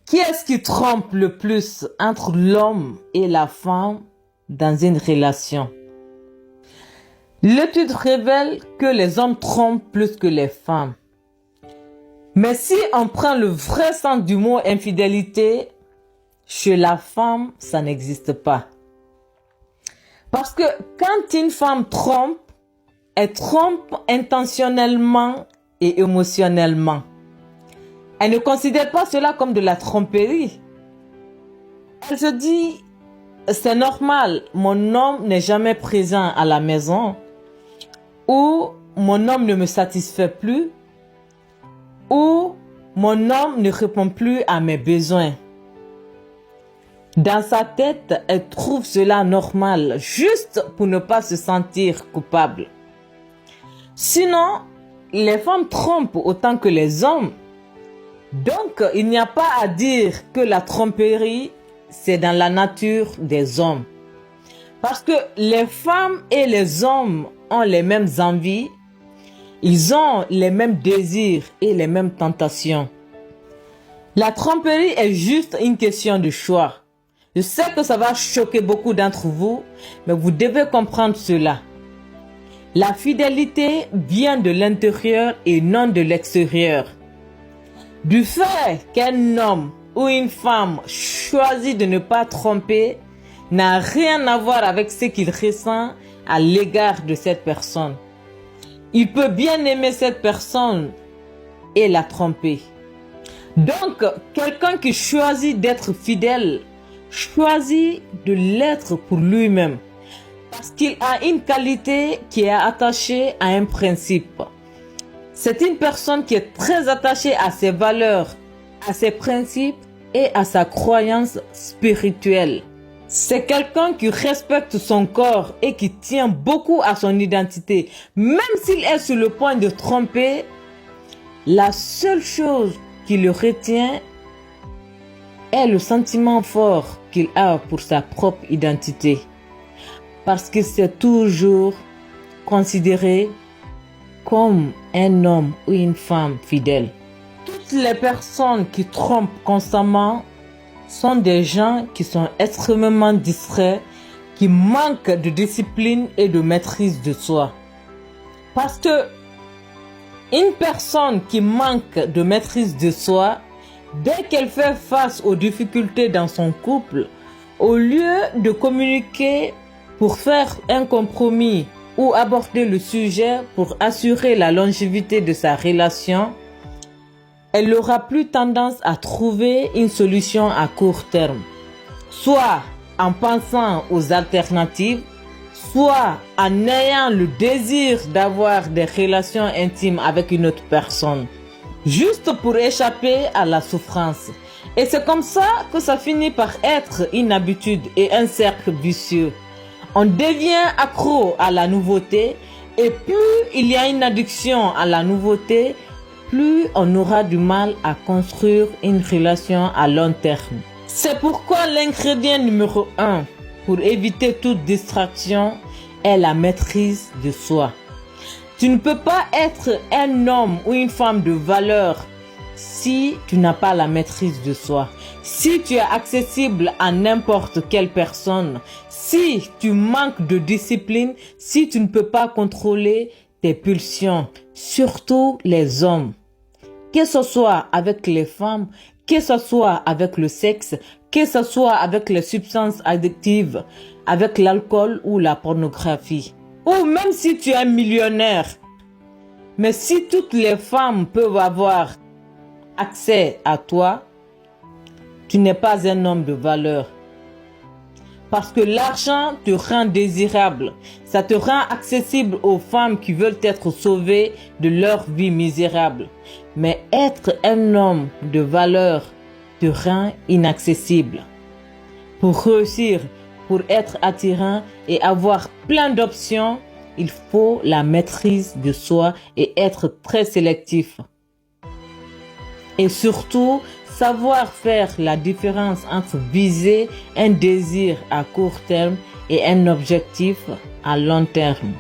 Qui est-ce qui trompe le plus entre l'homme et la femme dans une relation? L'étude révèle que les hommes trompent plus que les femmes. Mais si on prend le vrai sens du mot infidélité, chez la femme, ça n'existe pas. Parce que quand une femme trompe, elle trompe intentionnellement et émotionnellement. Elle ne considère pas cela comme de la tromperie. Elle se dit, c'est normal, mon homme n'est jamais présent à la maison, ou mon homme ne me satisfait plus, ou mon homme ne répond plus à mes besoins. Dans sa tête, elle trouve cela normal, juste pour ne pas se sentir coupable. Sinon, les femmes trompent autant que les hommes. Donc, il n'y a pas à dire que la tromperie, c'est dans la nature des hommes. Parce que les femmes et les hommes ont les mêmes envies, ils ont les mêmes désirs et les mêmes tentations. La tromperie est juste une question de choix. Je sais que ça va choquer beaucoup d'entre vous, mais vous devez comprendre cela. La fidélité vient de l'intérieur et non de l'extérieur. Du fait qu'un homme ou une femme choisit de ne pas tromper n'a rien à voir avec ce qu'il ressent à l'égard de cette personne. Il peut bien aimer cette personne et la tromper. Donc, quelqu'un qui choisit d'être fidèle choisit de l'être pour lui-même parce qu'il a une qualité qui est attachée à un principe. C'est une personne qui est très attachée à ses valeurs, à ses principes et à sa croyance spirituelle. C'est quelqu'un qui respecte son corps et qui tient beaucoup à son identité. Même s'il est sur le point de tromper, la seule chose qui le retient est le sentiment fort qu'il a pour sa propre identité. Parce qu'il s'est toujours considéré comme un homme ou une femme fidèle. Toutes les personnes qui trompent constamment sont des gens qui sont extrêmement distraits, qui manquent de discipline et de maîtrise de soi. Parce que une personne qui manque de maîtrise de soi, dès qu'elle fait face aux difficultés dans son couple, au lieu de communiquer pour faire un compromis ou aborder le sujet pour assurer la longévité de sa relation, elle aura plus tendance à trouver une solution à court terme, soit en pensant aux alternatives, soit en ayant le désir d'avoir des relations intimes avec une autre personne, juste pour échapper à la souffrance. Et c'est comme ça que ça finit par être une habitude et un cercle vicieux. On devient accro à la nouveauté et plus il y a une addiction à la nouveauté, plus on aura du mal à construire une relation à long terme. C'est pourquoi l'ingrédient numéro 1 pour éviter toute distraction est la maîtrise de soi. Tu ne peux pas être un homme ou une femme de valeur si tu n'as pas la maîtrise de soi. Si tu es accessible à n'importe quelle personne, si tu manques de discipline, si tu ne peux pas contrôler tes pulsions, surtout les hommes, que ce soit avec les femmes, que ce soit avec le sexe, que ce soit avec les substances addictives, avec l'alcool ou la pornographie, ou même si tu es millionnaire. Mais si toutes les femmes peuvent avoir accès à toi, tu n'es pas un homme de valeur. Parce que l'argent te rend désirable. Ça te rend accessible aux femmes qui veulent être sauvées de leur vie misérable. Mais être un homme de valeur te rend inaccessible. Pour réussir, pour être attirant et avoir plein d'options, il faut la maîtrise de soi et être très sélectif. Et surtout, savoir faire la différence entre viser un désir à court terme et un objectif à long terme.